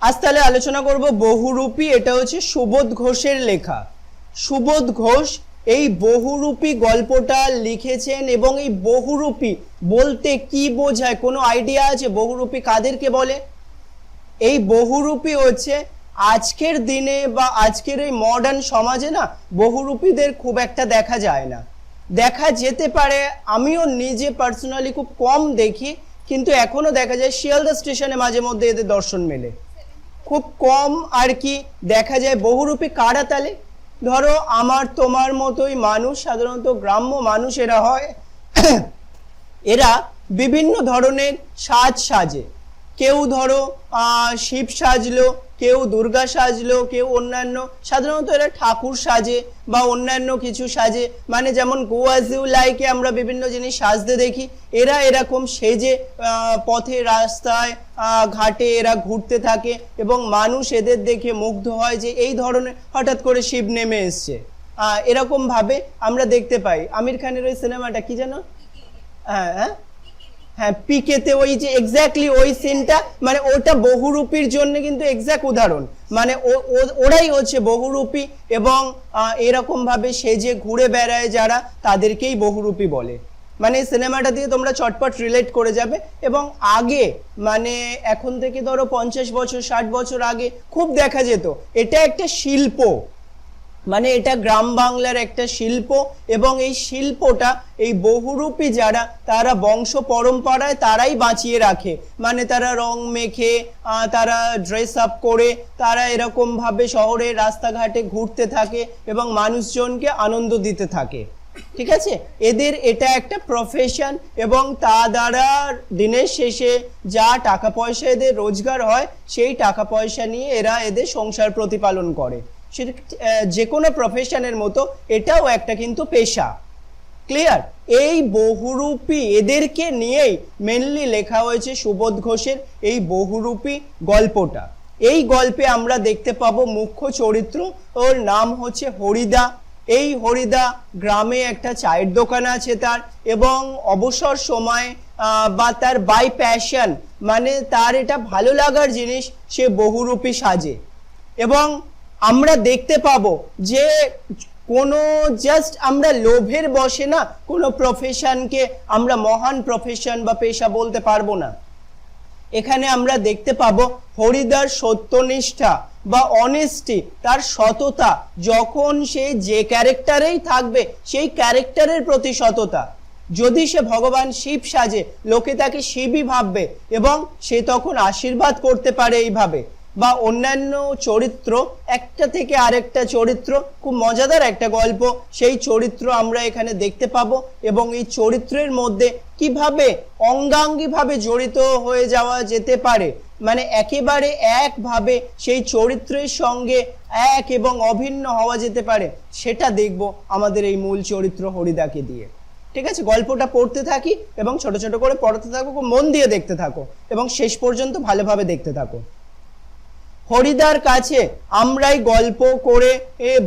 আজ তাহলে আলোচনা করব বহুরূপী। এটা হচ্ছে সুবোধ ঘোষের লেখা। সুবোধ ঘোষ এই বহুরূপী গল্পটা লিখেছেন এবং এই বহুরূপী বলতে কি বোঝায় কোনো আইডিয়া আছে? বহুরূপী কাদেরকে বলে? এই বহুরূপী হচ্ছে আজকের দিনে বা আজকের এই মডার্ন সমাজে না বহুরূপীদের খুব একটা দেখা যায় না। দেখা যেতে পারে, আমিও নিজে পার্সোনালি খুব কম দেখি, কিন্তু এখনো দেখা যায় শিয়ালদা স্টেশনে মাঝে মধ্যে এদের দর্শন মেলে, খুব কম আর কি দেখা যায়। বহুরূপী কারা তাহলে? ধরো আমার তোমার মতোই মানুষ, সাধারণত গ্রাম্য মানুষ এরা হয়। এরা বিভিন্ন ধরনের সাজ সাজে। কেউ ধরো শিব সাজলো, কেউ দুর্গা সাজলো, কেউ অন্যান্য, সাধারণত এরা ঠাকুর সাজে বা অন্যান্য কিছু সাজে। মানে যেমন গো অ্যাজ ইউ লাইকে আমরা বিভিন্ন জিনিস সাজতে দেখি, এরা এরকম সেজে পথে রাস্তায় ঘাটে এরা ঘুরতে থাকে এবং মানুষ এদের দেখে মুগ্ধ হয় যে এই ধরনের হঠাৎ করে শিব নেমে এসছে। এরকম ভাবে আমরা দেখতে পাই। আমির খানের ওই সিনেমাটা কি জানো? হ্যাঁ, পিকেতে ওই যে এক্স্যাক্টলি ওই সিনটা, মানে ওটা বহুরূপীর জন্য কিন্তু এক্স্যাক্ট উদাহরণ। মানে ওরাই হচ্ছে বহুরূপী এবং এরকম ভাবে সেজে ঘুরে বেড়ায় যারা, তাদেরকেই বহুরূপী বলে। মানে সিনেমাটা দিয়ে তোমরা চটপট রিলেট করে যাবে। এবং আগে মানে এখন থেকে ধরো 50 বছর 60 বছর আগে খুব দেখা যেত। এটা একটা শিল্প, মানে এটা গ্রাম বাংলার একটা শিল্প এবং এই শিল্পটা এই বহুরূপী যারা, তারা বংশ পরম্পরায় তারাই বাঁচিয়ে রাখে। মানে তারা রং মেখে, তারা ড্রেস আপ করে, তারা এরকম ভাবে শহরের রাস্তাঘাটে ঘুরতে থাকে এবং মানুষজনকে আনন্দ দিতে থাকে। ঠিক আছে, এদের এটা একটা প্রফেশন এবং তা দ্বারা দিনের শেষে যা টাকা পয়সা এদের রোজগার হয়, সেই টাকা পয়সা নিয়ে এরা এদের সংসার প্রতিপালন করে। সেটা যে কোনো প্রফেশনের মতো এটাও একটা কিন্তু পেশা। ক্লিয়ার? এই বহুরূপী এদেরকে নিয়েই মেনলি লেখা হয়েছে সুবোধ ঘোষের এই বহুরূপী গল্পটা। এই গল্পে আমরা দেখতে পাবো মুখ্য চরিত্র, ওর নাম হচ্ছে হরিদা। এই হরিদা গ্রামে একটা চায়ের দোকান আছে তার, এবং অবসর সময় বা তার বাই প্যাশন, মানে তার এটা ভালো লাগার জিনিস, সে বহুরূপী সাজে। এবং আমরা দেখতে পাবো যে কোনো জাস্ট আমরা লোভের বশে না কোনো প্রফেশনকে আমরা মহান প্রফেশন বা পেশা বলতে পারবো না। এখানে আমরা দেখতে পাবো হরিদার সত্যনিষ্ঠা বা অনেস্টি, তার সততা, যখন সে যে ক্যারেক্টারেই থাকবে সেই ক্যারেক্টারের প্রতি সততা। যদি সে ভগবান শিব সাজে, লোকে তাকে শিবই ভাববে এবং সে তখন আশীর্বাদ করতে পারে এইভাবে। বা অন্যান্য চরিত্র, একটা থেকে আরেকটা চরিত্র, খুব মজাদার একটা গল্প, সেই চরিত্র আমরা এখানে দেখতে পাবো। এবং এই চরিত্রের মধ্যে কিভাবে অঙ্গাঙ্গিভাবে জড়িত হয়ে যাওয়া যেতে পারে, মানে একেবারে একভাবে সেই চরিত্রের সঙ্গে এক এবং অভিন্ন হওয়া যেতে পারে, সেটা দেখব আমাদের এই মূল চরিত্র হরিদাকে দিয়ে। ঠিক আছে, গল্পটা পড়তে থাকি এবং ছোট ছোট করে পড়তে থাকো, খুব মন দিয়ে দেখতে থাকো এবং শেষ পর্যন্ত ভালোভাবে দেখতে থাকো। হরিদার কাছে আমরাই গল্প করে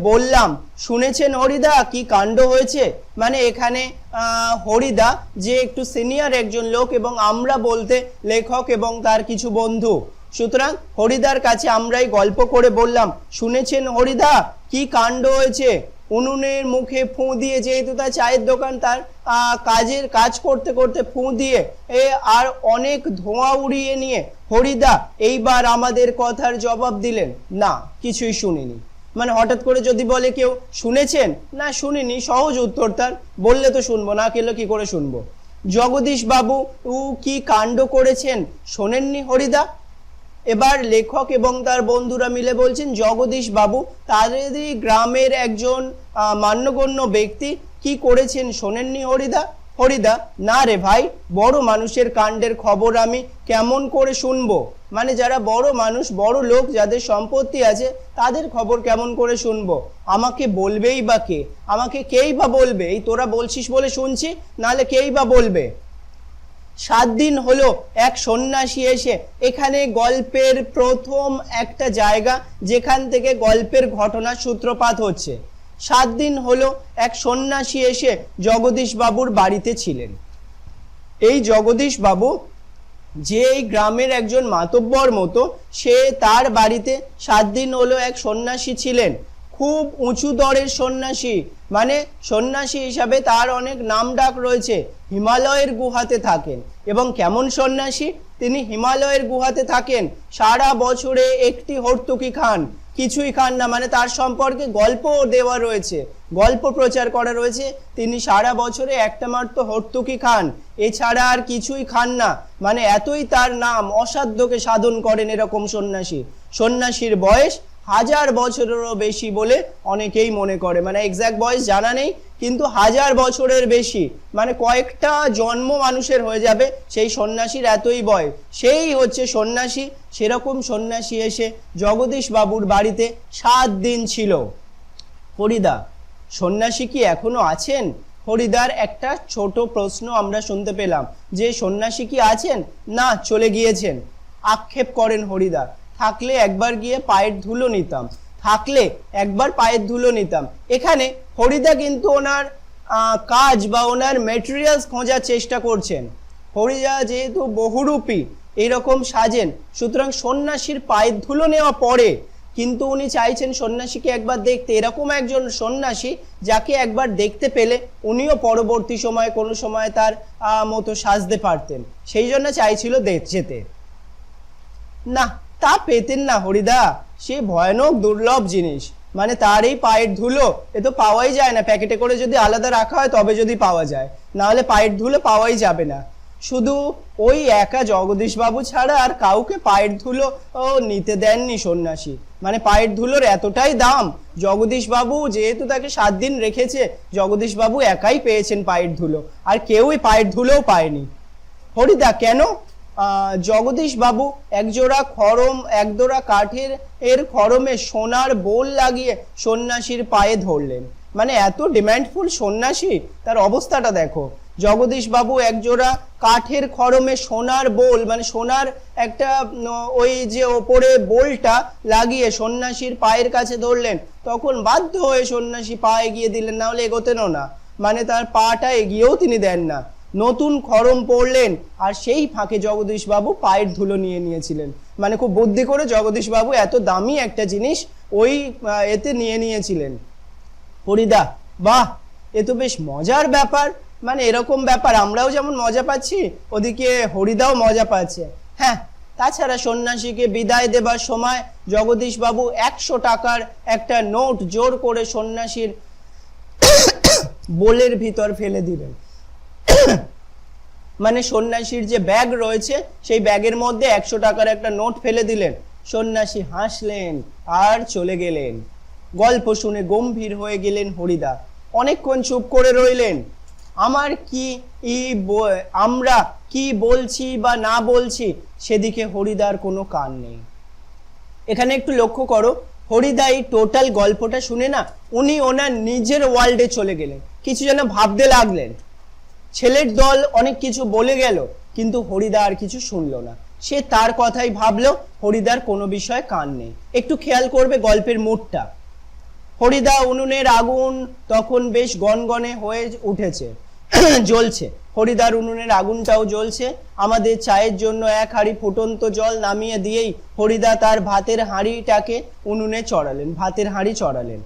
বললাম, শুনেছেন হরিদা কি কাণ্ড হয়েছে। মানে এখানে হরিদা যে একটু সিনিয়র একজন লোক এবং আমরা বলতে লেখক এবং তার কিছু বন্ধু, সুতরাং হরিদার কাছে আমরাই গল্প করে বললাম, শুনেছেন হরিদা কি কাণ্ড হয়েছে। উনুনের মুখে ফুঁ দিয়ে, যেহেতু তার চায়ের দোকান, তার কাজ করতে করতে ফুঁ দিয়ে আর অনেক ধোঁয়া উড়িয়ে নিয়ে হরিদা এইবার আমাদের কথার জবাব দিলেন, না কিছুই শুনিনি। মানে হঠাৎ করে যদি বলে কেউ শুনেছেন, না শুনিনি, সহজ উত্তর তার, বললে তো শুনবো, না কেলে কি করে শুনবো। জগদীশ বাবু কি কাণ্ড করেছেন শোনেননি হরিদা। এবার লেখক এবং তার বন্ধুরা মিলে বলছেন, জগদীশ বাবু তাদেরই গ্রামের একজন মান্যগণ্য ব্যক্তি, কি করেছেন শোনেননি হরিদা। হরিদা, না রে ভাই, বড় মানুষের কাণ্ডের খবর আমি কেমন করে শুনবো। মানে যারা বড় মানুষ, বড় লোক, যাদের সম্পত্তি আছে, তাদের খবর কেমন করে শুনবো। আমাকে বলবেই বা কে, আমাকে কেই বা বলবে, এই তোরা বলছিস বলে শুনছি, নাহলে কেই বা বলবে। 7 দিন হলো এক সন্ন্যাসী এসে, এখানে গল্পের প্রথম একটা জায়গা যেখান থেকে গল্পের ঘটনার সূত্রপাত হচ্ছে। 7 দিন হলো এক সন্ন্যাসী এসে জগদীশ বাবুর বাড়িতে ছিলেন। এই জগদীশ বাবু যে এই গ্রামের একজন মাতব্বর মতো, সে তার বাড়িতে 7 দিন হলো এক সন্ন্যাসী ছিলেন, খুব উঁচু দরের সন্ন্যাসী, মানে সন্ন্যাসী হিসাবে তার অনেক নাম ডাক রয়েছে। হিমালয়ের গুহাতে থাকেন। এবং কেমন সন্ন্যাসী? তিনি হিমালয়ের গুহাতে থাকেন, সারা বছরে একটি হর্তুকি খান, কিছুই খান না, মানে তার সম্পর্কে গল্প দেওয়া রয়েছে, গল্প প্রচার করা রয়েছে। তিনি সারা বছরে একটা মাত্র হর্তুকি খান, এছাড়া আর কিছুই খান না, মানে এতই তার নাম, অসাধ্যকে সাধন করেন এরকম সন্ন্যাসী। সন্ন্যাসীর বয়স 1000 বছরেরও বেশি বলে অনেকেই মনে করে, মানে এক্সাক্ট বয়স জানা নেই, কিন্তু 1000 বছরের বেশি, মানে কয়েকটা জন্ম মানুষের হয়ে যাবে সেই সন্ন্যাসীর এতই বয়স। সেই হচ্ছে সন্ন্যাসী। সেরকম সন্ন্যাসী এসে জগদীশ বাবুর বাড়িতে 7 দিন ছিল। হরিদা, সন্ন্যাসী কি এখনো আছেন? হরিদার একটা ছোট প্রশ্ন আমরা শুনতে পেলাম যে সন্ন্যাসী কি আছেন? না, চলে গিয়েছেন। আক্ষেপ করেন হরিদা, থাকলে একবার গিয়ে পায়ের ধুলো নিতাম, থাকলে একবার পায়ের ধুলো নিতাম। এখানে হরিদা কিন্তু ওনার কাজ বা ওনার মেটেরিয়ালস খোঁজার চেষ্টা করছেন। হরিদা যেহেতু বহুরূপী, এইরকম সাজেন, সুতরাং সন্ন্যাসীর পায়ের ধুলো নেওয়া পরে, কিন্তু উনি চাইছেন সন্ন্যাসীকে একবার দেখতে, এরকম একজন সন্ন্যাসী যাকে একবার দেখতে পেলে উনিও পরবর্তী সময়ে কোনো সময় তার মতো সাজতে পারতেন, সেই জন্য চাইছিল যেতে। না, তা পেতেন না হরিদা, সে ভয়ানক দুর্লভ জিনিস, মানে তার এই পায়ের ধুলো এ তো পাওয়াই যায় না, প্যাকেটে করে যদি আলাদা রাখা হয় তবে যদি পাওয়া যায়, না হলে পায়ের ধুলো পাওয়াই যাবে না। শুধু ওই একা জগদীশ বাবু ছাড়া আর কাউকে পায়ের ধুলো নিতে দেননি সন্ন্যাসী, মানে পায়ের ধুলোর এতটাই দাম, জগদীশ বাবু যেহেতু তাকে 7 দিন রেখেছে, জগদীশ বাবু একাই পেয়েছেন পায়ের ধুলো, আর কেউই পায়ের ধুলোও পায়নি। হরিদা, কেন? জগদীশ বাবু একজোড়া কাঠের খড়মে সোনার বোল লাগিয়ে সন্ন্যাসীর পায়ে ধরলেন, মানে এত ডিমান্ডফুল সন্ন্যাসী, তার অবস্থাটা দেখো। জগদীশ বাবু একজোড়া কাঠের খড়মে সোনার বোল, মানে সোনার একটা ওই যে ওপরে বোলটা লাগিয়ে সন্ন্যাসীর পায়ের কাছে ধরলেন, তখন বাধ্য হয়ে সন্ন্যাসী পা এগিয়ে দিলেন, না হলে এগোতেনও না, মানে তার পাটা এগিয়েও তিনি দেন না। নতুন খড়ম পড়লেন, আর সেই ফাঁকে জগদীশ বাবু পায়ের ধুলো নিয়ে নিয়েছিলেন, মানে খুব বুদ্ধি করে জগদীশ বাবু এত দামি একটা জিনিস ওই এতে নিয়েছিলেন। হরিদা, বাহ, এ তো বেশ মজার ব্যাপার, মানে এরকম ব্যাপার আমরাও যেমন মজা পাচ্ছি, ওদিকে হরিদাও মজা পাচ্ছে। হ্যাঁ, তাছাড়া সন্ন্যাসীকে বিদায় দেবার সময় জগদীশ বাবু 100 টাকার একটা নোট জোর করে সন্ন্যাসীর বোলের ভিতর ফেলে দিলেন, মানে সন্ন্যাসীর যে ব্যাগ রয়েছে সেই ব্যাগের মধ্যে 100 টাকার একটা নোট ফেলে দিলেন। সন্ন্যাসী হাসলেন আর চলে গেলেন। গল্প শুনে গম্ভীর হয়ে গেলেন হরিদা, অনেকক্ষণ চুপ করে রইলেন। আমরা কি বলছি বা না বলছি সেদিকে হরিদার কোনো কান নেই। এখানে একটু লক্ষ্য করো, হরিদা এই টোটাল গল্পটা শুনে না, উনি ওনার নিজের ওয়ার্ল্ডে চলে গেলেন, কিছু যেন ভাবতে লাগলেন। ছেলের দল অনেক কিছু বলে গেল, কিন্তু হরিদা আর কিছু শুনলো না, সে তার কথাই ভাবলো, হরিদার কোনো বিষয়ে কান নেই। একটু খেয়াল করবে গল্পের মুডটা। হরিদা উনুনের আগুন তখন বেশ গনগনে হয়ে উঠেছে, জ্বলছে। হরিদার উনুনের আগুনটাও জ্বলছে। আমাদের চায়ের জন্য 1 হাঁড়ি ফুটন্ত জল নামিয়ে দিয়েই হরিদা তার ভাতের হাঁড়িটাকে উনুনে চড়ালেন, ভাতের হাঁড়ি চড়ালেন।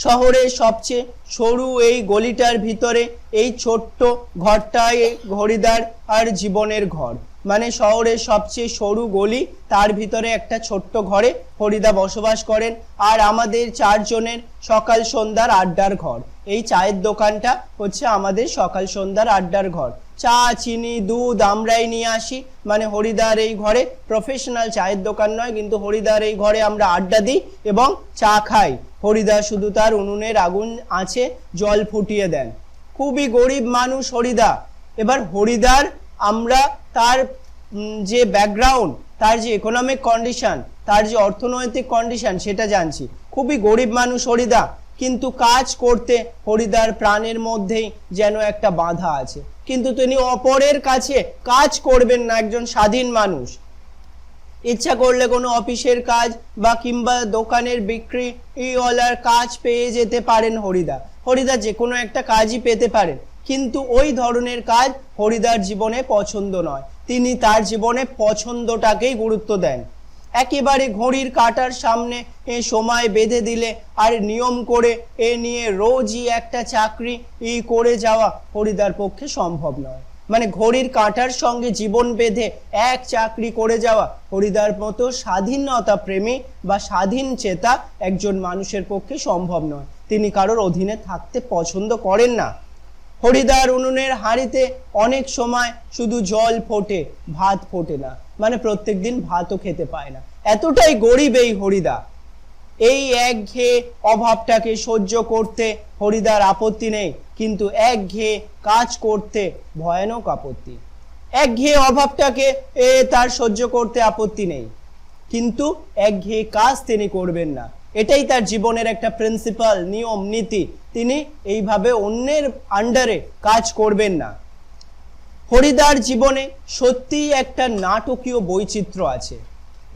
শহরের সবচেয়ে সরু এই গলিটার ভিতরে এই ছোট্ট ঘরটাই হরিদার আর জীবনের ঘর, মানে শহরের সবচেয়ে সরু গলি, তার ভিতরে একটা ছোট্ট ঘরে হরিদা বসবাস করেন। আর আমাদের 4 জনের সকাল সন্ধ্যার আড্ডার ঘর, এই চায়ের দোকানটা হচ্ছে আমাদের সকাল সন্ধ্যার আড্ডার ঘর। চা, চিনি, দুধ আমরাই নিয়ে আসি, মানে হরিদার এই ঘরে প্রফেশনাল চায়ের দোকান নয়, কিন্তু হরিদার এই ঘরে আমরা আড্ডা দিই এবং চা খাই। হরিদা শুধু তার উনুনের আগুন আছে জল ফুটিয়ে দেন। খুবই গরিব মানুষ হরিদা। এবার হরিদার আমরা তার যে ব্যাকগ্রাউন্ড, তার যে ইকোনমিক কন্ডিশন, তার যে অর্থনৈতিক কন্ডিশন সেটা জানছি। খুবই গরিব মানুষ হরিদা, কিন্তু কাজ করতে হরিদার প্রাণের মধ্যেই যেন একটা বাধা আছে, কিন্তু তিনি অপরের কাছে কাজ করবেন না। একজন স্বাধীন মানুষ, ইচ্ছা করলে কোনো অফিসের কাজ বা কিংবা দোকানের বিক্রিওয়ালার কাজ পেয়ে যেতে পারেন হরিদা যে কোনো একটা কাজই পেতে পারেন, কিন্তু ওই ধরনের কাজ হরিদার জীবনে পছন্দ নয়। তিনি তার জীবনে পছন্দটাকেই গুরুত্ব দেন। একেবারে ঘড়ির কাঁটার সামনে সময় বেঁধে দিলে আর নিয়ম করে এ নিয়ে রোজই একটা চাকরি করে যাওয়া হরিদার পক্ষে সম্ভব নয়। মানে ঘড়ির কাঁটার সঙ্গে জীবন বেঁধে এক চাকরি করে যাওয়া হরিদার মতো স্বাধীনতা প্রেমী বা স্বাধীন চেতা একজন মানুষের পক্ষে সম্ভব নয়। তিনি কারোর অধীনে থাকতে পছন্দ করেন না। হরিদার উনুনের হাঁড়িতে অনেক সময় শুধু জল ফোটে, ভাত ফোটে না, মানে প্রত্যেক দিন ভাতও খেতে পায় না, এতটাই গরিব এই হরিদা। এই একঘেয়ে অভাবটাকে সহ্য করতে হরিদার আপত্তি নেই, কিন্তু একঘেয়ে কাজ করতে ভয়ানক আপত্তি। একঘেয়ে অভাবটাকে তার সহ্য করতে আপত্তি নেই, কিন্তু একঘেয়ে কাজ তিনি করবেন না। এটাই তার জীবনের একটা প্রিন্সিপাল, নিয়ম নীতি। তিনি এইভাবে অন্যের আন্ডারে কাজ করবেন না। হরিদার জীবনে সত্যিই একটা নাটকীয় বৈচিত্র্য আছে।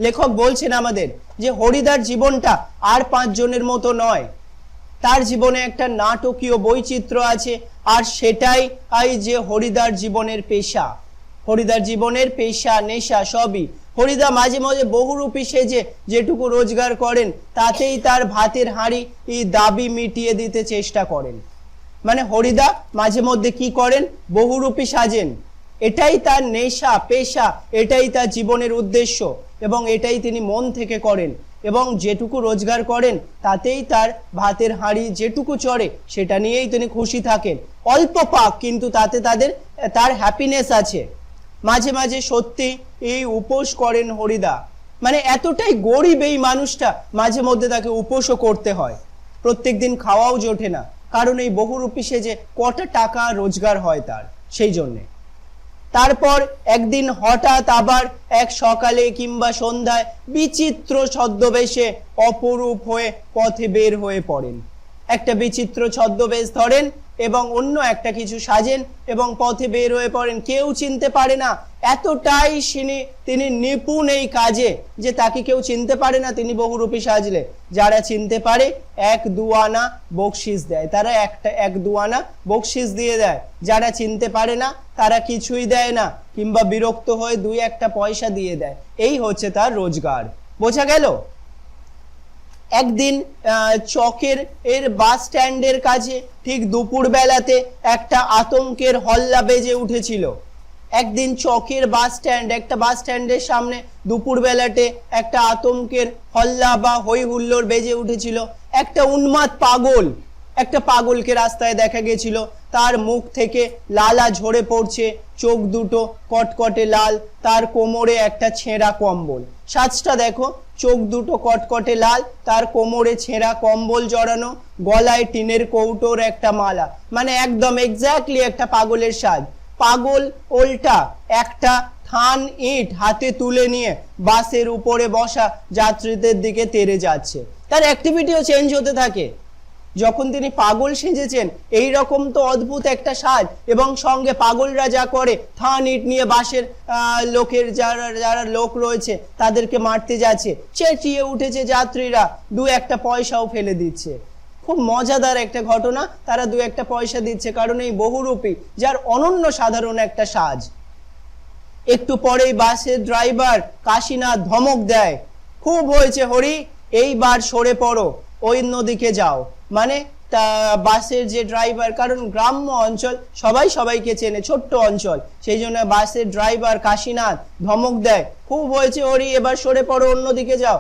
লেখক বলছেন আমাদের যে হরিদার জীবনটা আর 5 জনের মতো নয়, তার জীবনে একটা নাটকীয় বৈচিত্র্য আছে। আর সেটাই যে হরিদার জীবনের পেশা। হরিদার জীবনের পেশা নেশা সবই। হরিদা মাঝে মাঝে বহুরূপী সেজে যেটুকু রোজগার করেন তাতেই তার ভাতের হাঁড়ি দাবি মিটিয়ে দিতে চেষ্টা করেন। মানে হরিদা মাঝে মধ্যে কি করেন, বহুরূপী সাজেন। এটাই তার নেশা পেশা, এটাই তার জীবনের উদ্দেশ্য, এবং এটাই তিনি মন থেকে করেন। এবং যেটুকু রোজগার করেন তাতেই তার ভাতের হাঁড়ি যেটুকু চড়ে সেটা নিয়েই তিনি খুশি থাকেন। অল্প পাক, কিন্তু তাতে তার হ্যাপিনেস আছে। মাঝে মাঝে সত্যি এই উপোস করেন হরিদা। মানে এতটাই গরিব এই মানুষটা, মাঝে মধ্যে তাকে উপোসও করতে হয়। প্রত্যেক দিন খাওয়াও জোটে না, কারণ এই বহুরূপী সেজে কটা টাকা রোজগার হয় তার, সেই জন্যে। তারপর একদিন হঠাৎ আবার এক সকালে কিংবা সন্ধ্যায় বিচিত্র ছদ্মবেশে অপরূপ হয়ে পথে বের হয়ে পড়েন। একটা বিচিত্র ছদ্মবেশ ধরেন এবং অন্য একটা কিছু সাজেন এবং পথে বের হয়ে পড়েন। কেউ চিনতে পারে না, এতটাই তিনি নিপুণ এই কাজে যে তাকে কেউ চিনতে পারে না তিনি বহুরূপী সাজলে। যারা চিনতে পারে 1-2 আনা বকশিস দেয়, তারা 1-2 আনা বকশিস দিয়ে দেয়। যারা চিনতে পারে না তারা কিছুই দেয় না, কিংবা বিরক্ত হয়ে 2-1 পয়সা দিয়ে দেয়। এই হচ্ছে তার রোজগার। বোঝা গেল? একদিন চকের বাস স্ট্যান্ডের কাছে ঠিক দুপুর বেলাতে একটা আতঙ্কের হল্লা বেজে উঠেছিল। একদিন চকের একটা বাস স্ট্যান্ডের সামনে দুপুর বেলাতে একটা আতঙ্কের হল্লা বা হই হুল্লোড় বেজে উঠেছিল। একটা উন্মাদ একটা পাগলকে রাস্তায় দেখা গেছিল। তার মুখ থেকে লালা ঝরে পড়ছে, চোখ দুটো কটকটে লাল, তার কোমরে একটা ছেঁড়া কম্বল। সাজটা দেখো, চোখ দুটো কটকটে লাল, তার কোমরে ছেঁড়া কম্বল জড়ানো, গলায় টিনের কৌটোর একটা মালা। মানে একদম এক্স্যাক্টলি একটা পাগলের সাজ। পাগল ওল্টা একটা থান ইট হাতে তুলে নিয়ে বাসের উপরে বসা যাত্রীদের দিকে তেড়ে যাচ্ছে। তার অ্যাক্টিভিটিও চেঞ্জ হতে থাকে। যখন তিনি পাগল সেজেছেন, এই রকম তো অদ্ভুত একটা সাজ, এবং সঙ্গে পাগলরা যা করে, থান ইট নিয়ে বাসের লোকের যারা লোক রয়েছে তাদেরকে মারতে যাচ্ছে। চেঁচিয়ে উঠেছে যাত্রীরা, 2-1 পয়সাও ফেলে দিচ্ছে। খুব মজাদার একটা ঘটনা। তারা 2-1 পয়সা দিচ্ছে কারণ এই বহুরূপী, যার অনন্য সাধারণ একটা সাজ। একটু পরেই বাসের ড্রাইভার কাশীনাথ ধমক দেয়, খুব হয়েছে হরি, এইবার সরে পড়ো, অন্যদিকে যাও। মানে বাসের যে ড্রাইভার, কারণ গ্রাম্য অঞ্চল সবাই সবাইকে চেনে, ছোট্ট অঞ্চল, সেই জন্য বাসের ড্রাইভার কাশীনাথ ধমক দেয়, খুব হয়েছে হরি, এবার সরে পড়ো, অন্যদিকে যাও।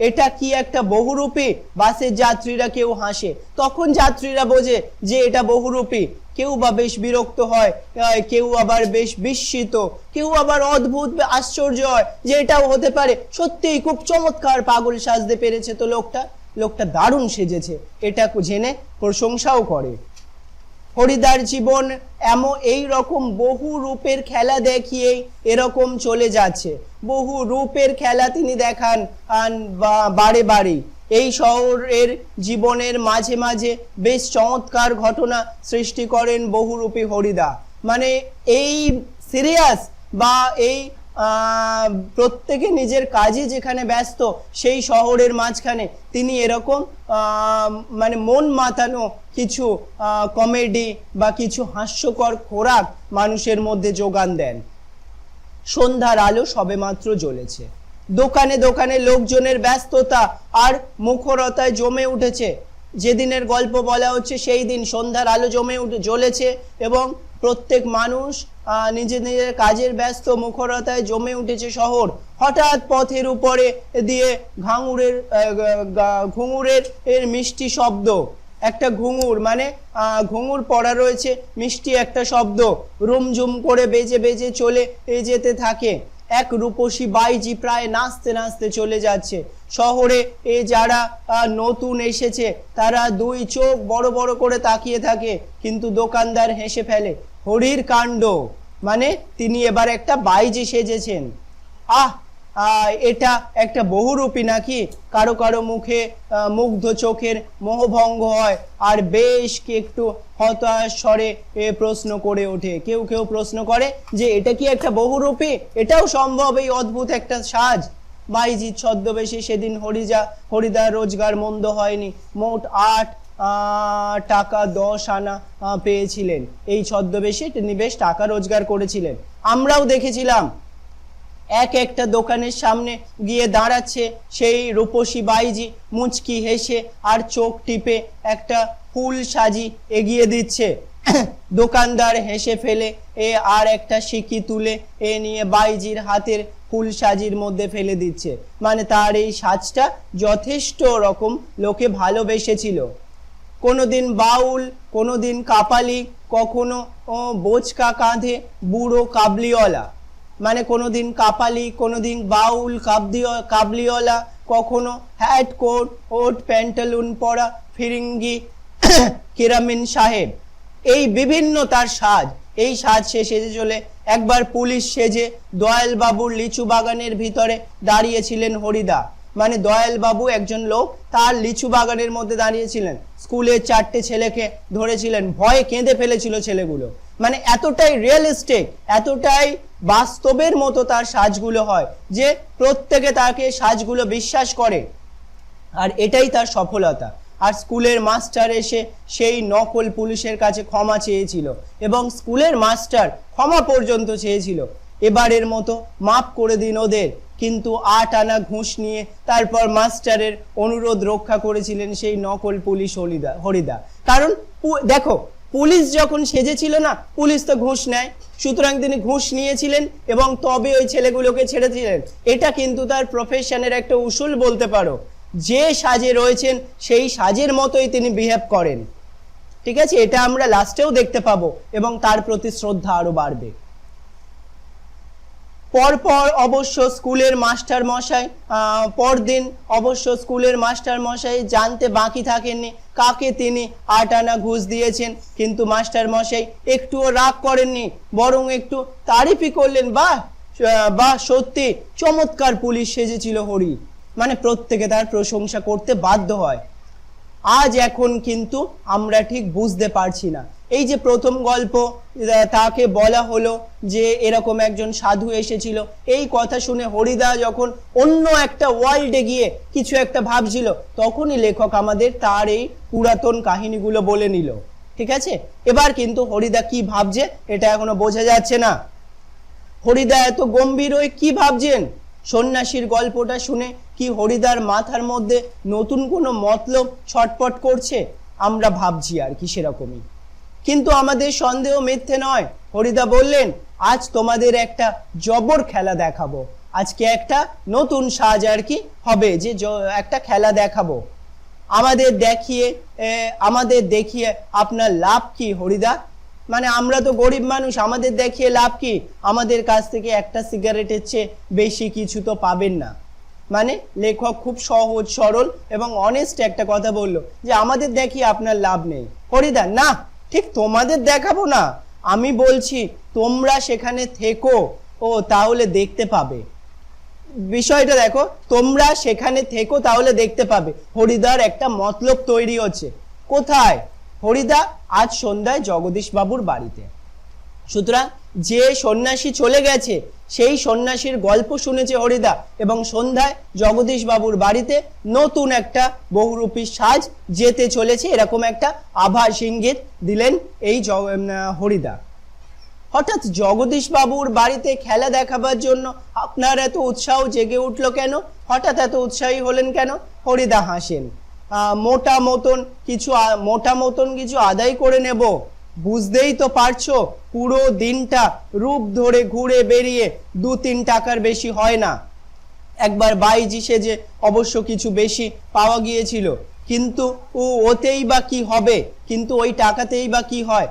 এটা কি একটা বহুরূপী! বাসের যাত্রীরা কেউ হাসে, তখন যাত্রীরা বোঝে যে এটা বহুরূপী। কেউ বা বেশ বিরক্ত হয়, কেউ আবার বেশ বিস্মিত, কেউ আবার অদ্ভুত আশ্চর্য হয় যে এটাও হতে পারে, সত্যিই খুব চমৎকার পাগল সাজতে পেরেছে তো লোকটা দারুণ সেজেছে, এটা জেনে প্রশংসাও করে। হরিদার জীবন এই রকম বহু রূপের খেলা দেখিয়েই এরকম চলে যাচ্ছে। বহু রূপের খেলা তিনি দেখান বারে বারে। এই শহরের জীবনের মাঝে মাঝে বেশ চমৎকার ঘটনা সৃষ্টি করেন বহুরূপী হরিদা। মানে এই সিরিয়াস বা এই প্রত্যেকে নিজের কাজে যেখানে ব্যস্ত, সেই শহরের মাঝখানে তিনি এরকম মানে মন মাতানো কিছু কমেডি বা কিছু হাস্যকর খোরাক মানুষের মধ্যে যোগান দেন। সন্ধ্যার আলো সবেমাত্র জ্বলেছে। দোকানে দোকানে লোকজনের ব্যস্ততা আর মুখরতায় জমে উঠেছে। যেদিনের গল্প বলা হচ্ছে সেই দিন সন্ধ্যার আলো জ্বলেছে এবং প্রত্যেক মানুষ নিজের নিজের কাজের ব্যস্ত মুখরতায় জমে উঠেছে শহর। হঠাৎ পথের উপরে দিয়ে ঘুঙুরের মিষ্টি শব্দ, একটা ঘুঙুর মানে ঘুঙুর পড়া রয়েছে, মিষ্টি একটা শব্দ রুমঝুম করে বেজে বেজে চলে যেতে থাকে। এক রূপসী বাইজি প্রায় নাচতে নাচতে চলে যাচ্ছে। শহরে যারা নতুন এসেছে তারা দুই চোখ বড় বড় করে তাকিয়ে থাকে, কিন্তু দোকানদার হেসে ফেলে। হরির কাণ্ড, মানে তিনি এবার একটা বাইজি সেজেছেন। এটা একটা বহুরূপী নাকি? কারো কারো মুখে মুগ্ধ চোখের মোহভঙ্গ হয় আর বেশ একটু হতাশ স্বরে প্রশ্ন করে ওঠে। কেউ কেউ প্রশ্ন করে যে এটা কি একটা বহুরূপী? এটাও সম্ভব এই অদ্ভুত একটা সাজ? বাইজির ছদ্মবেশে সেদিন হরিদার রোজগার মন্দ হয়নি। মোট 8 টাকা 10 আনা পেয়েছিলেন। এই ছদ্মবেশে তিনি বেশ টাকা রোজগার করেছিলেন। আমরাও দেখেছিলাম একটা দোকানের সামনে গিয়ে দাঁড়াচ্ছে সেই রূপসী বাইজি, মুচকি হেসে আর চোখ টিপে একটা ফুল সাজি এগিয়ে দিচ্ছে। দোকানদার হেসে ফেলে আর একটা সিকি তুলে নিয়ে বাইজির হাতের ফুল সাজির মধ্যে ফেলে দিচ্ছে। মানে তার এই সাজটা যথেষ্ট রকম লোকে ভালোবেসেছিল। কোনোদিন বাউল, কোনোদিন কাপালি, কখনো বোচকা কাঁধে বুড়ো কাবলিওয়ালা। মানে কোনোদিন কাপালি, কোনোদিন বাউল কাবলিওয়ালা, কখনো হ্যাট কোট ওট প্যান্টালুন পরা ফিরিঙ্গি কিরামিন সাহেব। এই বিভিন্ন তার সাজ। এই সাজ সেজে চলে একবার পুলিশ সেজে দয়াল বাবুর লিচু বাগানের ভিতরে দাঁড়িয়েছিলেন হরিদা। মানে দয়াল বাবু একজন লোক, তার লিচু বাগানের মধ্যে দাঁড়িয়েছিলেন। স্কুলের 4টে ছেলেকে ধরেছিলেন, ভয়ে কেঁদে ফেলেছিল ছেলেগুলো। মানে এতটাই রিয়েলিস্টিক, এতটাই বাস্তবের মতো তার সাজগুলো হয় যে প্রত্যেকে তাকে সাজগুলো বিশ্বাস করে, আর এটাই তার সফলতা। আর স্কুলের মাস্টার এসে সেই নকল পুলিশের কাছে ক্ষমা চেয়েছিল এবং স্কুলের মাস্টার ক্ষমা পর্যন্ত চেয়েছিল, এবারের মতো মাফ করে দিন ওদের। কিন্তু 8 আনা ঘুষ নিয়ে তারপর মাস্টারের অনুরোধ রক্ষা করেছিলেন সেই নকল পুলিশ হরিদা। কারণ দেখো, পুলিশ যখন সেজেছিল না, পুলিশ তো ঘুষ নেয়, সুতরাং তিনি ঘুষ নিয়েছিলেন এবং তবে ওই ছেলেগুলোকে ছেড়েছিলেন। এটা কিন্তু তার প্রফেশনের একটা উসুল বলতে পারো। যে সাজে রয়েছেন সেই সাজের মতোই তিনি বিহেভ করেন। ঠিক আছে, এটা আমরা লাস্টেও দেখতে পাবো এবং তার প্রতি শ্রদ্ধা আরো বাড়বে। পরপর অবশ্য স্কুলের মাস্টার মশাই পরদিন অবশ্য স্কুলের মাস্টার মশাই জানতে বাকি থাকেননি কাকে তিনি 8 আনা ঘুষ দিয়েছেন। কিন্তু মাস্টার মশাই একটুও রাগ করেননি, বরং একটু তারিফই করলেন। বাহ, সত্যি চমৎকার পুলিশ সেজেছিল হরি। মানে প্রত্যেকে তার প্রশংসা করতে বাধ্য হয়। আজ এখন কিন্তু আমরা ঠিক বুঝতে পারছি না, এই যে প্রথম গল্প তাকে বলা হলো যে এরকম একজন সাধু এসেছিল, এই কথা শুনে হরিদা যখন অন্য একটা ওয়ার্ল্ডে গিয়ে কিছু একটা ভাবছিল, তখনই লেখক আমাদের তার এই পুরাতন কাহিনীগুলো বলে নিল। ঠিক আছে, এবার কিন্তু হরিদা কি ভাবছে এটা এখনো বোঝা যাচ্ছে না। হরিদা এত গম্ভীর হয়ে কি ভাবছেন? সন্ন্যাসীর গল্পটা শুনে কি হরিদার মাথার মধ্যে নতুন কোনো মতলব ছটপট করছে? আমরা ভাবছি আর কি সেরকমই। কিন্তু আমাদের সন্দেহ মিথ্যে নয়। হরিদা বললেন, আজ তোমাদের একটা জবর খেলা দেখাবো। আজকে একটা নতুন সাজ আর কি হবে, যে একটা খেলা দেখাবো। আমাদের দেখিয়ে আপনার লাভ কি হরিদা? মানে আমরা তো গরিব মানুষ, আমাদের দেখিয়ে লাভ কি? আমাদের কাছ থেকে একটা সিগারেটের চেয়ে বেশি কিছু তো পাবেন না। মানে লেখক খুব সহজ সরল এবং অনেস্ট একটা কথা বললো যে আমাদের দেখিয়ে আপনার লাভ নেই। হরিদা, না, ঠিক তোমাদের দেখাবো না, আমি বলছি তোমরা সেখানে থেকো, তাহলে দেখতে পাবে। বিষয়টা দেখো, তোমরা সেখানে থেকো তাহলে দেখতে পাবে। হরিদার একটা মতলব তৈরি হচ্ছে। কোথায়? হরিদা আজ সন্ধ্যায় জগদীশ বাবুর বাড়িতে। সুতরাং যে সন্ন্যাসী চলে গেছে সেই সন্ন্যাসীর গল্প শুনেছে হরিদা, এবং সন্ধ্যায় জগদীশ বাবুর বাড়িতে নতুন একটা বহুরূপী সাজ যেতে চলেছে, এরকম একটা আভাস ইঙ্গিত দিলেন এই হরিদা। হঠাৎ জগদীশ বাবুর বাড়িতে খেলা দেখাবার জন্য আপনার এত উৎসাহ জেগে উঠলো কেন? হঠাৎ এত উৎসাহী হলেন কেন? হরিদা হাসেন। মোটা মতন কিছু আদায় করে নেব, বুঝতেই তো পারছো পুরো দিনটা রূপ ধরে ঘুরে বেরিয়ে 2-3 টাকার বেশি হয় না। একবার বাইজি সেজে অবশ্য কিছু বেশি পাওয়া গিয়েছিল, কিন্তু ওতেই বা কি হবে, কিন্তু ওই টাকাতেই বা কি হয়?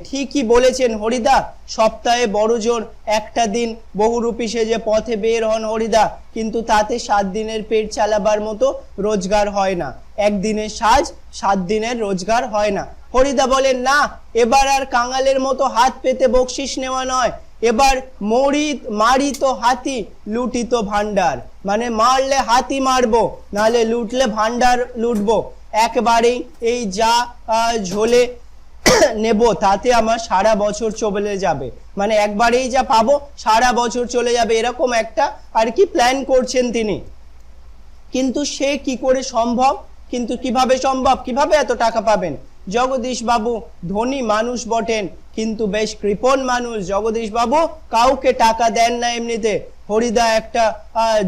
ঠিকই বলেছেন হরিদা, সপ্তাহে বড় জোর একটা দিন বহুরূপী সেজে পথে বের হন হরিদা, কিন্তু তাতে 7 দিনের পেট চালাবার মতো রোজগার হয় না। একদিনের সাজ 7 দিনের রোজগার হয় না। হরিদা বলেন, না, এবার আর কাঙালের মতো হাত পেতে বকশিস নেওয়া নয়, এবার মারি তো হাতি, লুটি তো ভান্ডার। মানে মারলে হাতি মারবো, নাহলে লুটলে ভান্ডার লুটবো। একবারেই এই যা ঝোলে নেব তাতে আমার সারা বছর চলে যাবে, মানে একবারেই যা পাবো সারা বছর চলে যাবে, এরকম একটা আর কি প্ল্যান করছেন তিনি। কিন্তু সে কি করে সম্ভব? কিন্তু কিভাবে সম্ভব? কিভাবে এত টাকা পাবেন? জগদীশ বাবু ধনী মানুষ বটেন, কিন্তু বেশ কৃপণ মানুষ। জগদীশ বাবু কাউকে টাকা দেন না এমনিতে। হরিদা একটা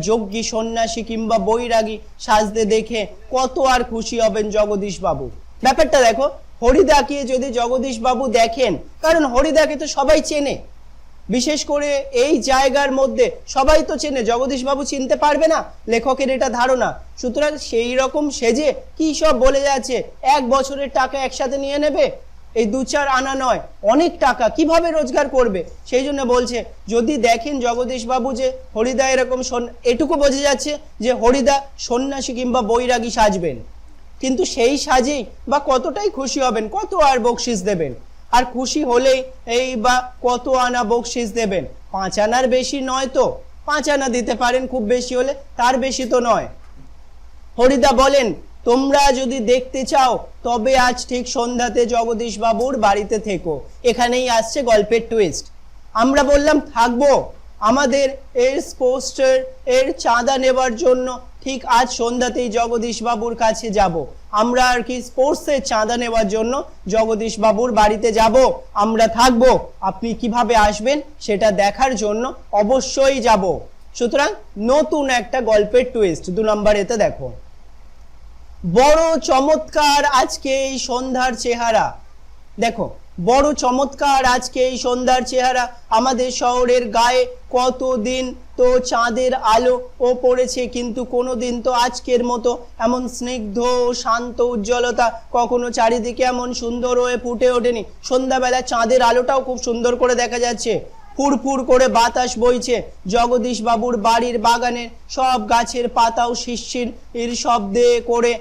যোগ্যী সন্ন্যাসী কিংবা বৈরাগী সাজতে দেখে কত আর খুশি হবেন জগদীশ বাবু। ব্যাপারটা দেখো, হরিদাকে যদি জগদীশ বাবু দেখেন, কারণ হরিদাকে তো সবাই চেনে, বিশেষ করে এই জায়গার মধ্যে সবাই তো চেনে, জগদীশ বাবু চিনতে পারবে না, লেখকের এটা ধারণা। সুতরাং সেই রকম সেজে কি সব বলে যাচ্ছে, 1 বছরের টাকা একসাথে নিয়ে নেবে, এই 2-4 আনা নয়, অনেক টাকা কিভাবে রোজগার করবে? সেই জন্য বলছে, যদি দেখেন জগদীশ বাবু যে হরিদা এরকম, এটুকু বোঝা যাচ্ছে যে হরিদা সন্ন্যাসী কিংবা বৈরাগী সাজবেন, কিন্তু সেই সাজেই বা কতটাই খুশি হবেন, কত আর বকশিস দেবেন? আর খুশি হলেই এই বা কত আনা বকশিস দেবেন? 5 আনার বেশি নয় তো, 5 আনা দিতে পারেন খুব বেশি হলে, তার বেশি তো নয়। হরিদা বলেন, তোমরা যদি দেখতে চাও তবে আজ ঠিক সন্ধ্যাতে জগদীশ বাবুর বাড়িতে থেকো। এখানেই আসছে গল্পের টুইস্ট। আমরা বললাম থাকবো, আমাদের এর পোস্টার এর চাঁদা নেবার জন্য ঠিক আজ সন্ধ্যাতেই জগদীশ বাবুর কাছে যাব। আমরা আর কি স্পোর্টসের চাঁদা নেওয়ার জন্য জগদীশ বাবুর বাড়িতে যাব, আমরা থাকবো। আপনি কিভাবে আসবেন সেটা দেখার জন্য অবশ্যই যাব। সুতরাং নতুন একটা গল্পের টুইস্ট 2 নম্বরেতে দেখো। বড় চমৎকার আজকে এই সন্ধ্যার চেহারা। দেখো, বড় চমৎকার আজকে এই সন্ধ্যার চেহারা। আমাদের শহরের গায়ে কতদিন তো চাঁদের আলো পড়েছে, কিন্তু কোনোদিন তো আজকের মতো এমন স্নিগ্ধ শান্ত উজ্জ্বলতা কখনো চারিদিকে এমন সুন্দর হয়ে ফুটে ওঠেনি। সন্ধ্যাবেলা চাঁদের আলোটাও খুব সুন্দর করে দেখা যাচ্ছে, ফুরফুর করে বাতাস বইছে। জগদীশ বাবুর বাড়ির বাগানের সব গাছের পাতাও শিরশির এর শব্দে করে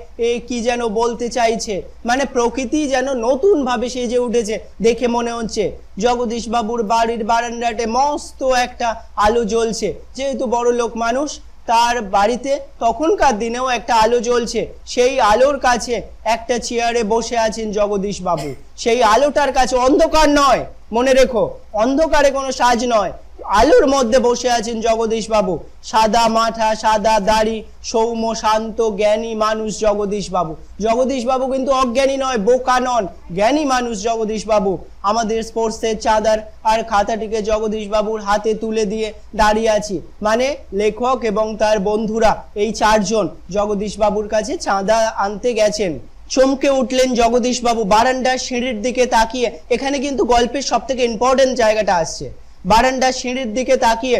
কি যেন বলতে চাইছে, মানে প্রকৃতি যেন নতুন ভাবে সেজে উঠেছে। দেখে মনে হচ্ছে জগদীশ বাবুর বাড়ির বারান্দাতে মস্ত একটা আলো জ্বলছে। যেহেতু বড় লোক মানুষ, তার বাড়িতে তখনকার দিনেও একটা আলো জ্বলছে। সেই আলোর কাছে একটা চেয়ারে বসে আছেন জগদীশ বাবু। সেই আলোটার কাছে, অন্ধকার নয়, মনে রেখো, অন্ধকারে কোনো সাজ নয়, আলোর মধ্যে বসে আছেন জগদীশ বাবু। সাদা মাথা, সাদা দাড়ি, সৌম্য শান্ত জ্ঞানী মানুষ জগদীশ বাবু। জগদীশ বাবু কিন্তু অজ্ঞানী নয়, বোকা নন, জ্ঞানী মানুষ জগদীশ বাবু। আমাদের স্পোর্টসের চাঁদার আর খাতাটিকে জগদীশ বাবুর হাতে তুলে দিয়ে দাঁড়িয়ে আছি, মানে লেখক এবং তার বন্ধুরা এই 4 জন জগদীশ বাবুর কাছে চাঁদা আনতে গেছেন। চমকে উঠলেন জগদীশ বাবু, বারান্দার সিঁড়ির দিকে তাকিয়ে। এখানে কিন্তু গল্পের সব থেকে ইম্পর্টেন্ট জায়গাটা আসছে। বারান্দার সিঁড়ির দিকে তাকিয়ে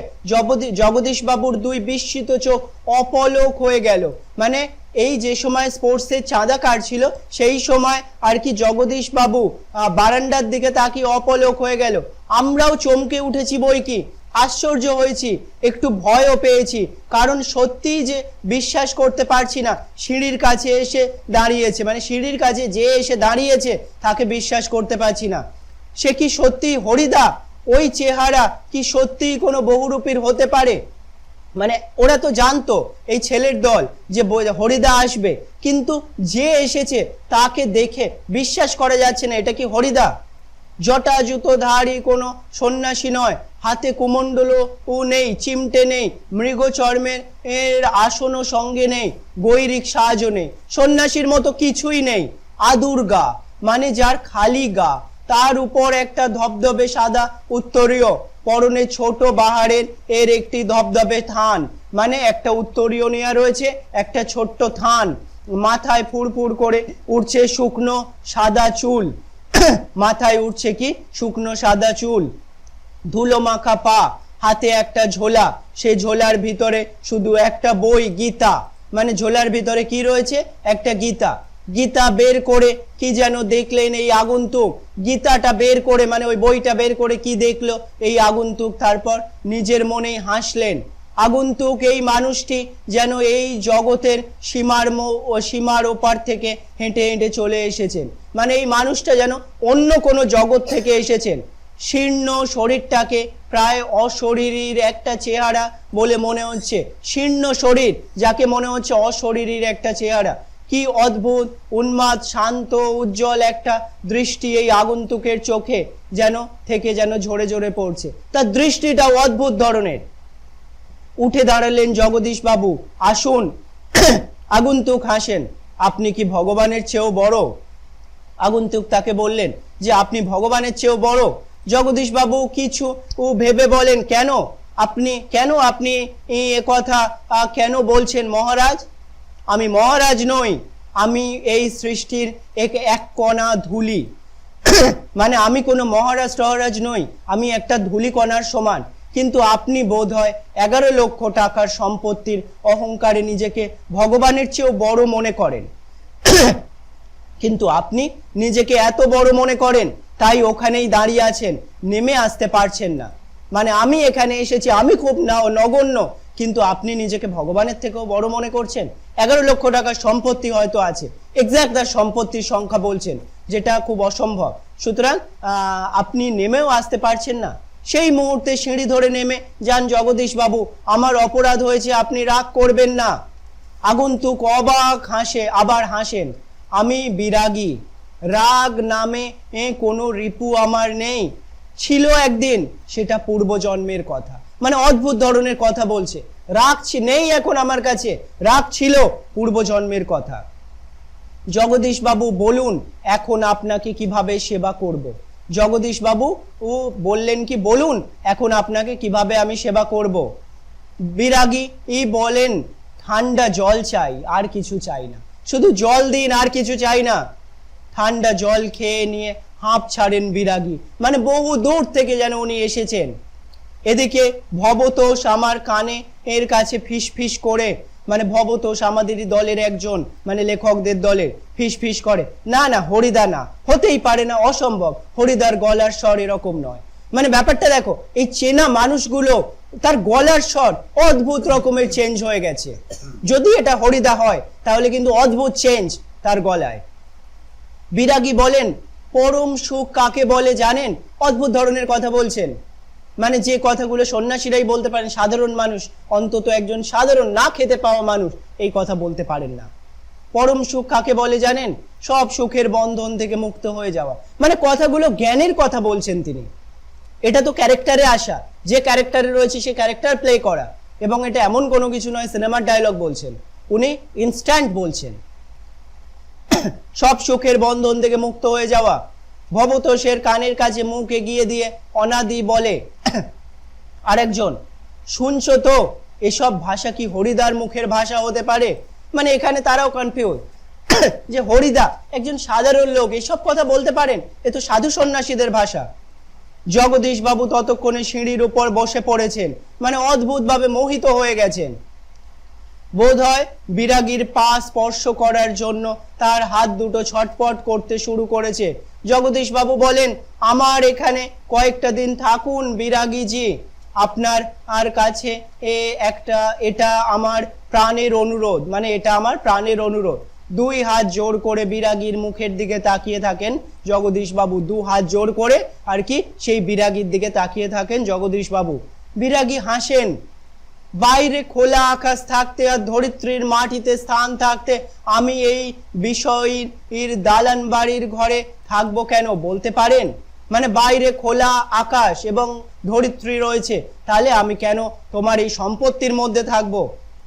জগদীশ বাবুর 2 বিস্মিত চোখ অপলক হয়ে গেল। মানে এই যে সময় স্পোর্টসের চাঁদা কাটছিল সেই সময় আর কি জগদীশ বাবু বারান্দার দিকে তাকিয়ে অপলক হয়ে গেল। আমরাও চমকে উঠেছি বই কি, আশ্চর্য হয়েছি, একটু ভয়ও পেয়েছি, কারণ সত্যিই যে বিশ্বাস করতে পারছি না। সিঁড়ির কাছে এসে দাঁড়িয়েছে, মানে সিঁড়ির কাছে যে এসে দাঁড়িয়েছে তাকে বিশ্বাস করতে পারছি না। সে কি সত্যি হরিদা? ওই চেহারা কি সত্যিই কোনো বহুরূপীর হতে পারে? মানে ওরা তো জানতো এই ছেলের দল যে হরিদা আসবে, কিন্তু যে এসেছে তাকে দেখে বিশ্বাস করা যাচ্ছে না এটা কি হরিদা। জটা জুতোধারী কোনো সন্ন্যাসী নয়, হাতে কুমণ্ডলও নেই, চিমটে নেই, মৃগ চর্মের আসনও সঙ্গে নেই, গৈরিক সাজও নেই, সন্ন্যাসীর মতো কিছুই নেই। আদুর গা, মানে যার খালি গা, তার উপর একটা ধবধবে সাদা উত্তরীয়, পরনে ছোট বাহারের এর একটি ধবধবে থান, মানে একটা উত্তরীয় নেওয়া রয়েছে, একটা ছোট্ট থান, মাথায় ফুরফুর করে উঠছে শুকনো সাদা চুল মাথায় উঠছে কি শুকনো সাদা চুল, ধুলো মাখা পা, হাতে একটা ঝোলা, সেই ঝোলার ভিতরে শুধু একটা বই, গীতা, মানে ঝোলার ভিতরে কি রয়েছে, একটা গীতা। গীতা বের করে কি যেন দেখলেন এই আগন্তুক, গীতাটা বের করে মানে ওই বইটা বের করে কি দেখলো এই আগন্তুক, তারপর নিজের মনেই হাসলেন। আগন্তুক এই মানুষটি যেন এই জগতের সীমার ওপার থেকে হেঁটে হেঁটে চলে এসেছেন, মানে এই মানুষটা যেন অন্য কোনো জগৎ থেকে এসেছেন। শীর্ণ শরীরটাকে প্রায় অশরীরীর একটা চেহারা বলে মনে হচ্ছে, শীর্ণ শরীর যাকে মনে হচ্ছে অশরীরীর একটা চেহারা। কি অদ্ভুত উন্মাদ শান্ত উজ্জ্বল একটা দৃষ্টি এই আগন্তুকের চোখে যেন ঝরে ঝরে পড়ছে, তার দৃষ্টিটাও অদ্ভুত ধরনের। উঠে দাঁড়ালেন জগদীশ বাবু, আসুন। আগন্তুক হাসেন, আপনি কি ভগবানের চেয়েও বড়? আগন্তুক তাকে বললেন যে আপনি ভগবানের চেয়েও বড়। জগদীশ বাবু কিছু ভেবে বলেন, আপনি এ কথা কেন বলছেন মহারাজ? আমি মহারাজ নই, আমি এই সৃষ্টির এক কণা ধুলি। মানে আমি কোনো মহারাজ টহারাজ নই, আমি একটা ধুলি কণার সমান। কিন্তু আপনি বোধ হয় 11 লক্ষ টাকার সম্পত্তির অহংকারে নিজেকে ভগবানের চেয়েও বড় মনে করেন। কিন্তু আপনি নিজেকে এত বড় মনে করেন, তাই ওখানেই দাঁড়িয়ে আছেন, নেমে আসতে পারছেন না। মানে আমি এখানে এসেছি, আমি খুব নগণ্য, কিন্তু আপনি নিজেকে ভগবানের থেকেও বড় মনে করছেন। 11 লক্ষ টাকার সম্পত্তি হয়তো আছে, এক্সাক্ট তার সম্পত্তির সংখ্যা বলছেন, যেটা খুব অসম্ভব। সুতরাং আপনি নেমেও আসতে পারছেন না। সেই মুহূর্তে সিঁড়ি ধরে নেমে যান জগদীশ বাবু, আমার অপরাধ হয়েছে, আপনি রাগ করবেন না। আগন্তুক অবাক আবার হাসেন, আমি বিরাগী, রাগ নামে কোনো রিপু আমার নেই, ছিল একদিন, সেটা পূর্বজন্মের কথা। মানে অদ্ভুত ধরনের কথা বলছে, রাগ নেই এখন আমার কাছে, রাগ ছিল পূর্বজন্মের কথা। জগদীশ বাবু বলুন এখন আপনাকে কিভাবে সেবা করব। জগদীশ বাবু বললেন কি, বলুন এখন আপনাকে কিভাবে আমি সেবা করব। বিরাগী বলেন, ঠান্ডা জল চাই, আর কিছু চাই না, শুধু জল দিন, আর কিছু চাই না। ঠান্ডা জল খেয়ে নিয়ে হাঁপ ছাড়েন বিরাগী, মানে বহু দূর থেকে যেন উনি এসেছেন। এদিকে ভবতোষ আমার কানে এর কাছে ফিস ফিস করে, মানে ভবতোষ আমাদেরই দলের একজন, মানে লেখকদের দলের, ফিস ফিস করে, না না হরিদা না, হতেই পারে না, অসম্ভব, হরিদার গলার স্বর এরকম নয়। মানে ব্যাপারটা দেখো, এই চেনা মানুষগুলো তার গলার স্বর অদ্ভুত রকমের চেঞ্জ হয়ে গেছে। যদি এটা হরিদা হয় তাহলে কিন্তু অদ্ভুত চেঞ্জ তার গলায়। বিরাগী বলেন, পরম সুখ কাকে বলে জানেন? অদ্ভুত ধরনের কথা বলছেন, মানে যে কথাগুলো সন্ন্যাসীরাই বলতে পারেন, সাধারণ মানুষ, অন্তত একজন সাধারণ না খেতে পাওয়া মানুষ এই কথা বলতে পারেন না। পরম সুখ কাকে বলে জানেন? সব সুখের বন্ধন থেকে মুক্ত হয়ে যাওয়া। মানে কথাগুলো জ্ঞানের কথা বলছেন তিনি। এটা তো ক্যারেক্টারে আসা, যে ক্যারেক্টারে রয়েছে সে ক্যারেক্টার প্লে করা, এবং এটা এমন কোনো কিছু নয় সিনেমার ডায়লগ বলছেন, উনি ইনস্ট্যান্ট বলছেন। সব সুখের বন্ধন থেকে মুক্ত হয়ে যাওয়া। ভবতোষের কানের কাছে মুখ এগিয়ে দিয়ে অনাদি বলে, আরেকজন, শুনছো তো, এসব ভাষা কি হরিদার মুখের ভাষা হতে পারে? মানে এখানে তারাও কনফিউজ যে হরিদা একজন সাধারণ লোক এসব কথা বলতে পারেন, এ তো সাধু সন্ন্যাসীদের ভাষা। জগদীশ বাবু ততক্ষণে সিঁড়ির উপর বসে পড়েছেন, মানে অদ্ভুতভাবে মোহিত হয়ে গেছেন। বোধ হয় বিরাগীর পা স্পর্শ করার জন্য তার হাত দুটো ছটপট করতে শুরু করেছে। জগদীশ বাবু বলেন, আমার এখানে কয়েকটা দিন থাকুন বিরাগীজি, আপনার আর কাছে এটা আমার প্রাণের অনুরোধ, মানে এটা আমার প্রাণের অনুরোধ। 2 হাত জোর করে বিরাগীর মুখের দিকে তাকিয়ে থাকেন জগদীশ বাবু, 2 হাত জোর করে আর কি সেই বিরাগীর দিকে তাকিয়ে থাকেন জগদীশ বাবু। বিরাগী হাসেন, বাইরে খোলা আকাশ থাকতে আর ধরিত্রীর মাটিতে স্থান থাকতে আমি এই বিষয়ের দালান বাড়ির ঘরে থাকবো কেন বলতে পারেন? মানে বাইরে খোলা আকাশ এবং ধরিত্রী রয়েছে, তাহলে আমি কেন তোমার এই সম্পত্তির মধ্যে থাকবো?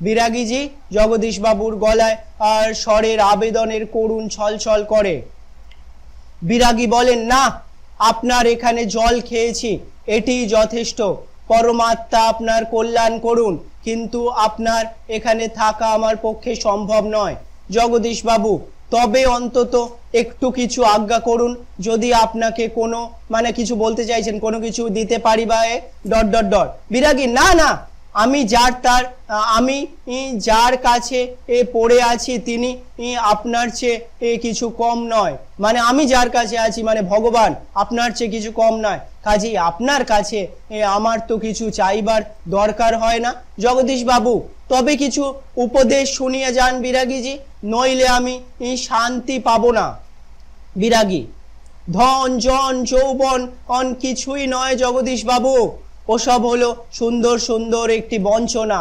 বিরাগীজি, জগদীশ বাবুর গলায় আর স্বরের আবেদনের করুণ ছলছল করে। বিরাগী বলেন, না, আপনার এখানে জল খেয়েছি, এটি যথেষ্ট। পরমাত্মা আপনার কল্যাণ করুন, কিন্তু আপনার এখানে থাকা আমার পক্ষে সম্ভব নয়। জগদীশ বাবু, তবে অন্তত একটু কিছু আজ্ঞা করুন, যদি আপনাকে কোনো মানে কিছু বলতে চাইছেন, কোনো কিছু দিতে পারি বা ডট ডট ডট। বিরাগী, না না, আমি আমি যার কাছে পড়ে আছি তিনি আপনার চেয়ে কিছু কম নয়। মানে আমি যার কাছে আছি মানে ভগবান আপনার চেয়ে কিছু কম নয়, কাজেই আপনার কাছে আমার তো কিছু চাইবার দরকার হয় না। জগদীশ বাবু, তবে কিছু উপদেশ শুনিয়ে যান বিরাগীজি, নইলে আমি শান্তি পাবো না। বিরাগী, ধন জন যৌবন কিছুই নয় জগদীশ বাবু, ওসব হলো সুন্দর সুন্দর একটি বঞ্চনা।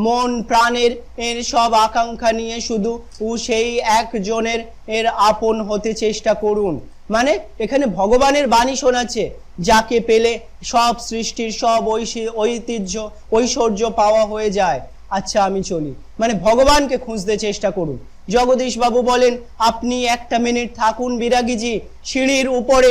মন প্রাণের সব আকাঙ্ক্ষা নিয়ে শুধু সেই একজনের আপন হতে চেষ্টা করুন। মানে এখানে ভগবানের বাণী শোনাচ্ছে, যাকে পেলে সব সৃষ্টির সব ঐশ্বর্য পাওয়া হয়ে যায়। আচ্ছা আমি চলি, মানে ভগবানকে খুঁজতে চেষ্টা করুন। জগদীশ বাবু বলেন, আপনি একটা মিনিট থাকুন বিরাগীজি। সিঁড়ির উপরে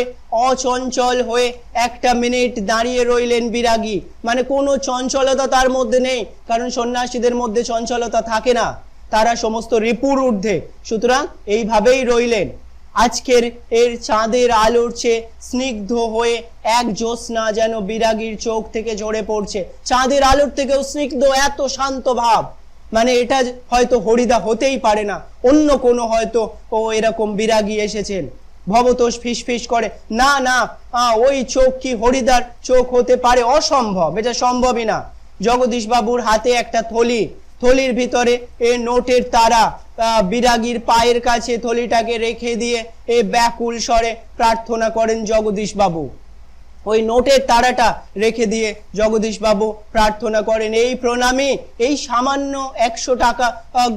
অচঞ্চল হয়ে একটা মিনিট দাঁড়িয়ে রইলেন বিরাগী, মানে কোনো চঞ্চলতা তার মধ্যে নেই, কারণ সন্ন্যাসীদের মধ্যে চঞ্চলতা থাকে না, তারা সমস্ত রিপুর ঊর্ধ্বে। সুতরাং এইভাবেই রইলেন। আজকের চাঁদের আলোর চেয়ে স্নিগ্ধ হয়ে এক জ্যোৎস্না যেন বিরাগীর চোখ থেকে ঝরে পড়ছে। চাঁদের আলোর থেকেও স্নিগ্ধ, এত শান্ত ভাব, মানে এটা হয়তো হরিদা হতেই পারে না, অন্য কোনো হয়তো এরকম বিরাগী এসেছেন। ভবতোষ ফিসফিস করে, না না, ওই চোখ কি হরিদার চোখ হতে পারে? অসম্ভব, এটা সম্ভবই না। জগদীশ বাবুর হাতে একটা থলি, থলির ভিতরে নোটের তারা। বিরাগীর পায়ের কাছে থলিটাকে রেখে দিয়ে ব্যাকুল স্বরে প্রার্থনা করেন জগদীশ বাবু। ওই নোটের তারাটা রেখে দিয়ে জগদীশ বাবু প্রার্থনা করেন, এই প্রণামী, এই সামান্য 100 টাকা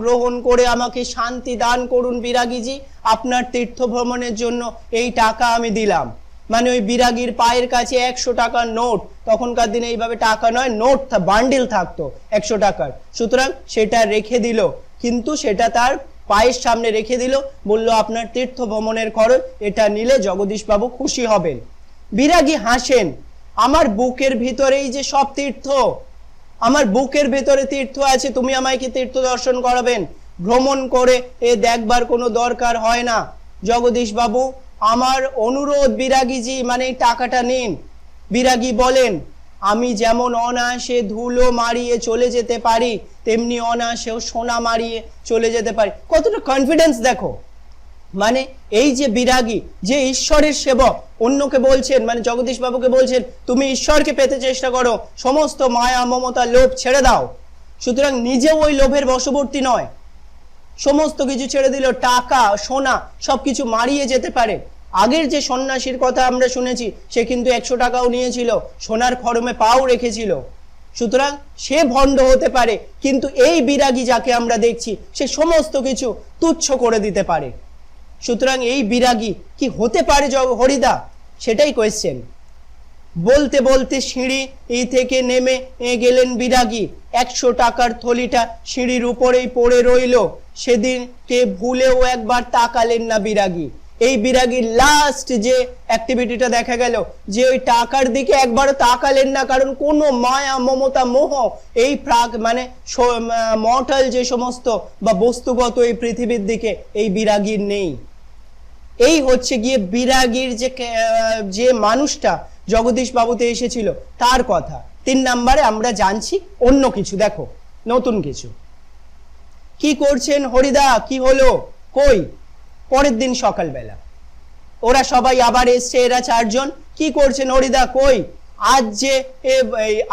গ্রহণ করে আমাকে শান্তি দান করুন বিরাগীজি। আপনার তীর্থ ভ্রমণের জন্য এই টাকা আমি দিলাম। মানে ওই বিরাগীর পায়ের কাছে 100 টাকার নোট, তখনকার দিনে এইভাবে টাকা নয়, নোট বান্ডিল থাকতো 100 টাকার। সুতরাং সেটা রেখে দিল, কিন্তু সেটা তার পায়ের সামনে রেখে দিল, বলল আপনার তীর্থ ভ্রমণের খরচ, এটা নিলে জগদীশ বাবু খুশি হবেন। বিরাগী হাসেন, আমার বুকের ভিতরেই যে সব তীর্থ, আমার বুকের ভিতরে তীর্থ আছে, তুমি আমায় কি তীর্থ দর্শন করাবেন? ভ্রমণ করে দেখবার কোনো দরকার হয় না। জগদীশ বাবু, আমার অনুরোধ বিরাগীজি, মানে এই টাকাটা নিন। বিরাগী বলেন, আমি যেমন অনায়াসে ধুলো মারিয়ে চলে যেতে পারি, তেমনি অনায়াসেও সোনা মারিয়ে চলে যেতে পারি। কতটা কনফিডেন্স দেখো। মানে এই যে বিরাগী, যে ঈশ্বরের সেবক, অন্যকে বলছেন, মানে জগদীশ বাবুকে বলছেন, তুমি ঈশ্বরকে পেতে চেষ্টা করো, সমস্ত মায়া মমতা লোভ ছেড়ে দাও। সুতরাং নিজেও ওই লোভের বশবর্তী নয়, সমস্ত কিছু ছেড়ে দিল, টাকা সোনা সবকিছু মারিয়ে যেতে পারে। আগের যে সন্ন্যাসীর কথা আমরা শুনেছি, সে কিন্তু 100 টাকাও নিয়েছিল, সোনার খড়মে পাও রেখেছিল। সুতরাং সে ভণ্ড হতে পারে, কিন্তু এই বিরাগী যাকে আমরা দেখছি, সে সমস্ত কিছু তুচ্ছ করে দিতে পারে। সুতরাং এই বিরাগী কি হতে পারে হরিদা? সেটাই কোয়েশ্চেন। বলতে বলতে সিঁড়ি থেকে নেমে গেলেন বিরাগী। 100 টাকার থলিটা সিঁড়ির উপরেই পড়ে রইল। সেদিনকে ভুলেও একবার তাকালেন না বিরাগী। এই বিরাগীর লাস্ট যে অ্যাক্টিভিটিটা দেখা গেল, যে ওই টাকার দিকে একবারও তাকালেন না, কারণ কোনো মায়া মমতা মোহ এই মানে মর্টাল যে সমস্ত বা বস্তুগত এই পৃথিবীর দিকে এই বিরাগীর নেই। এই হচ্ছে গিয়ে বিরাগীর যে মানুষটা জগদীশ বাবুতে এসেছিল তার কথা। 3 নম্বরে আমরা জানছি অন্য কিছু। দেখো নতুন কিছু। কি করছেন হরিদা? কি হলো? কই? পরের দিন সকালবেলা ওরা সবাই আবার এসছে, এরা 4 জন। কি করছেন হরিদা? কই?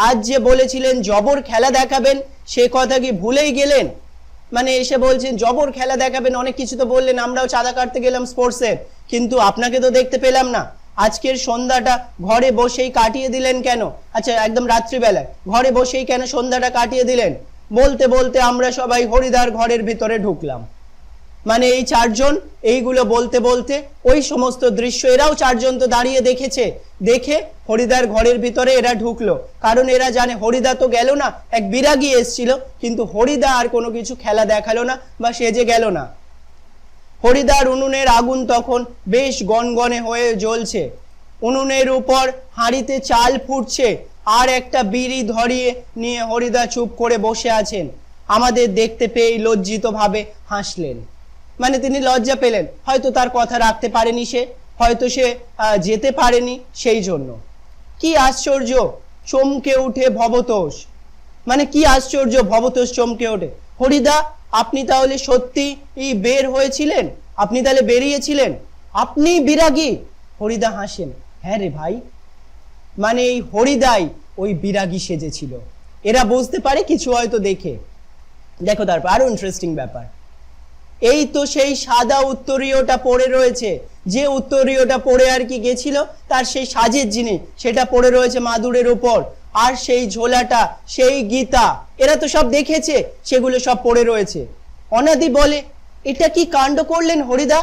আজ যে বলেছিলেন জবর খেলা দেখাবেন, সে কথা কি ভুলেই গেলেন? মানে এসে বলছেন জবর খেলা দেখাবেন, অনেক কিছু তো বললেন, আমরাও চাঁদা কাটতে গেলাম স্পোর্টসের, কিন্তু আপনাকে তো দেখতে পেলাম না। আজকের সন্ধ্যাটা ঘরে বসেই কাটিয়ে দিলেন কেন? আচ্ছা একদম রাত্রিবেলায় ঘরে বসেই কেন সন্ধ্যাটা কাটিয়ে দিলেন? বলতে বলতে আমরা সবাই হরিদার ঘরের ভিতরে ঢুকলাম। মানে এই 4 জন এইগুলো বলতে বলতে ওই সমস্ত দৃশ্য এরাও 4 জন তো দাঁড়িয়ে দেখেছে। দেখে হরিদার ঘরের ভিতরে এরা ঢুকলো, কারণ এরা জানে হরিদা তো গেল না, এক বিরাগী এসছিল, কিন্তু হরিদা আর কোনো কিছু খেলা দেখালো না বা সেজে গেল না। হরিদার উনুনের আগুন তখন বেশ গনগনে হয়ে জ্বলছে। উনুনের উপর হাঁড়িতে চাল ফুটছে আর একটা বিড়ি ধরিয়ে নিয়ে হরিদা চুপ করে বসে আছেন। আমাদের দেখতে পেয়ে লজ্জিত ভাবে হাসলেন। মানে তিনি লজ্জা পেলেন, হয়তো তার কথা রাখতে পারেনি সে, হয়তো সে যেতে পারেনি সেই জন্য। কি আশ্চর্য, চমকে উঠে ভবতোষ। মানে কি আশ্চর্য, ভবতোষ চমকে ওঠে। হরিদা, আপনি তাহলে সত্যি বের হয়েছিলেন? আপনি তাহলে বেরিয়েছিলেন? আপনি বিরাগী? হরিদা হাসেন, হ্যাঁ রে ভাই। মানে এই হরিদাই ওই বিরাগী সেজেছিল। এরা বুঝতে পারে কিছু হয়তো দেখে। দেখো তারপর আরো ইন্টারেস্টিং ব্যাপার, এই তো সেই সাদা উত্তরীয়টা পড়ে রয়েছে, যে উত্তরীয়টা পড়ে আর কি গেছিল তার সেই সাজের জিনিস সেটা পড়ে রয়েছে মাদুরের উপর, আর সেই ঝোলাটা, সেই গীতা, এরা তো সব দেখেছে, সেগুলো সব পড়ে রয়েছে। অনাদি বলে, এটা কি কাণ্ড করলেন হরিদা?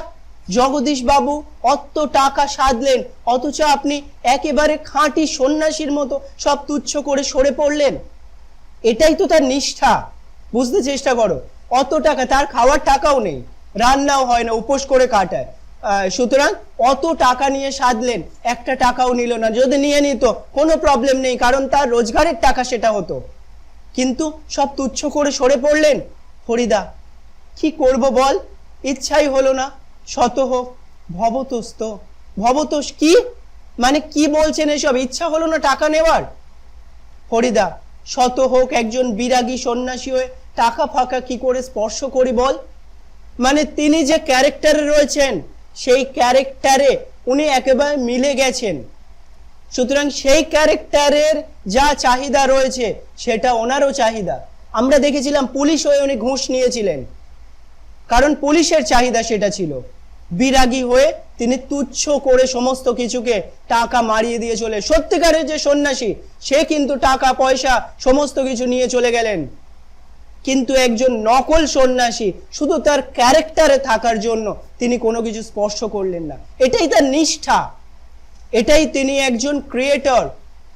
জগদীশ বাবু অত টাকা সাধলেন, অথচ আপনি একেবারে খাঁটি সন্ন্যাসীর মতো সব তুচ্ছ করে সরে পড়লেন। এটাই তো তার নিষ্ঠা, বুঝতে চেষ্টা করো। অত টাকা, তার খাওয়ার টাকাও নেই, রান্নাও হয় না, উপোস করে কাটায়। সুতরাং অত টাকা নিয়ে সাধলেন, একটা টাকাও নিল না। যদি নিয়ে নিত কোনো প্রবলেম নেই, কারণ তার রোজগারের টাকা সেটা হতো, কিন্তু সব তুচ্ছ করে সরে পড়লেন। হরিদা, কি করব বল, ইচ্ছাই হলো না। শত হোক ভবতোষ। তো ভবতোষ কি, মানে কি বলছেন এসব? ইচ্ছা হলো না টাকা নেওয়ার? হরিদা, শত হোক একজন বিরাগী সন্ন্যাসী হয়ে টাকা ফাঁকা কি করে স্পর্শ করি বল? মানে তিনি যে ক্যারেক্টারে রয়েছেন সেই ক্যারেক্টারে উনি একেবারে মিলে গেছেন। সুতরাং সেই ক্যারেক্টারের যা চাহিদা রয়েছে সেটা ওনারও চাহিদা। আমরা দেখেছিলাম পুলিশ হয়ে উনি ঘুষ নিয়েছিলেন, কারণ পুলিশের চাহিদা সেটা ছিল। বিরাগী হয়ে তিনি তুচ্ছ করে সমস্ত কিছুকে টাকা মারিয়ে দিয়ে চলে, সত্যিকারের যে সন্ন্যাসী সে কিন্তু টাকা পয়সা সমস্ত কিছু নিয়ে চলে গেলেন। কিন্তু একজন নকল সন্ন্যাসী শুধু তার ক্যারেক্টারে থাকার জন্য তিনি কোনো কিছু স্পর্শ করলেন না। এটাই তার নিষ্ঠা, এটাই তিনি একজন ক্রিয়েটর,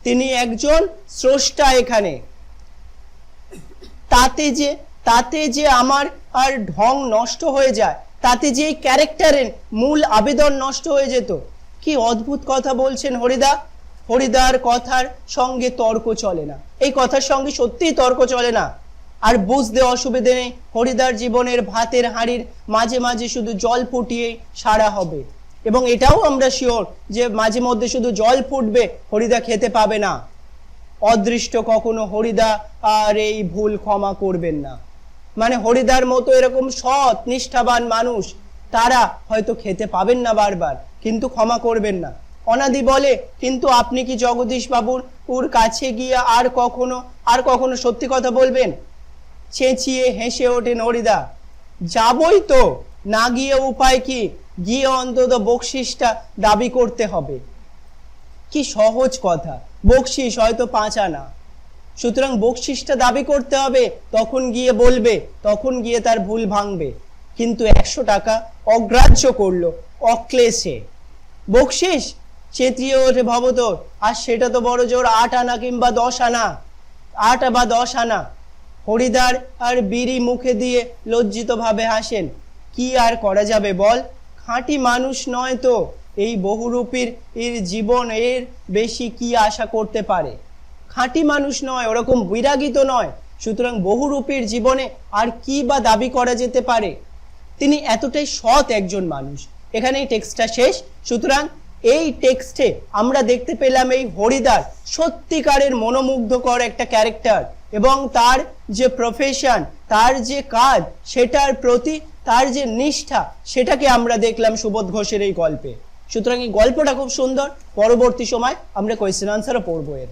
তিনি একজন স্রষ্টা। এখানে তাতে যে আমার আর ঢং নষ্ট হয়ে যায়, তাতে যে এই ক্যারেক্টারের মূল আবেদন নষ্ট হয়ে যেত। কি অদ্ভুত কথা বলছেন হরিদা। হরিদার কথার সঙ্গে তর্ক চলে না, এই কথার সঙ্গে সত্যিই তর্ক চলে না। আর বুঝতে অসুবিধে নেই, হরিদার জীবনের ভাতের হাঁড়ির মাঝে মাঝে শুধু জল ফুটিয়ে সারা হবে, এবং এটাও আমরা শিওর যে মাঝে মধ্যে শুধু জল ফুটবে, হরিদা খেতে পাবে না। অদৃষ্ট কখনো হরিদা আর এই ভুল ক্ষমা করবেন না। মানে হরিদার মতো এরকম সৎ নিষ্ঠাবান মানুষ, তারা হয়তো খেতে পাবেন না বারবার, কিন্তু ক্ষমা করবেন না। অনাদি বলে, কিন্তু আপনি কি জগদীশ বাবুর কাছে গিয়ে আর কখনো সত্যি কথা বলবেন? চেঁচিয়ে হেসে ওঠেন হরিদা, যাবই তো, না গিয়ে উপায় কি, গিয়ে অন্তত বকশিসটা দাবি করতে হবে। কি সহজ কথা, বকশিস হয়তো 5 আনা, সুতরাং বকশিসটা দাবি করতে হবে, তখন গিয়ে বলবে, তখন গিয়ে তার ভুল ভাঙবে। কিন্তু 100 টাকা অগ্রাহ্য করলো অক্লেশে। বকশিস, চেঁচিয়ে ওঠে ভবতোষ, আর সেটা তো বড় জোর 8 আনা কিংবা 10 আনা, 8 বা 10 আনা। হরিদার আর বিড়ি মুখে দিয়ে লজ্জিত ভাবে হাসেন। কি আর করা যাবে বল, খাঁটি মানুষ নয় তো এই বহুরূপীর জীবন এর বেশি কি আশা করতে পারে? খাঁটি মানুষ নয়, ওরকম বিরাগী তো নয়, সুতরাং বহুরূপীর জীবনে আর কি বা দাবি করা যেতে পারে? তিনি এতটাই সৎ একজন মানুষ। এখানে এই টেক্সটটা শেষ। সুতরাং এই টেক্সটে আমরা দেখতে পেলাম এই হরিদার সত্যিকারের মনোমুগ্ধকর একটা ক্যারেক্টার, এবং তার যে প্রফেশন, তার যে কাজ, সেটার প্রতি তার যে নিষ্ঠা, সেটাকে আমরা দেখলাম সুবোধ ঘোষের এই গল্পে। সুতরাং এই গল্পটা খুব সুন্দর। পরবর্তী সময় আমরা কোয়েশ্চেন আনসারও পড়বো এর।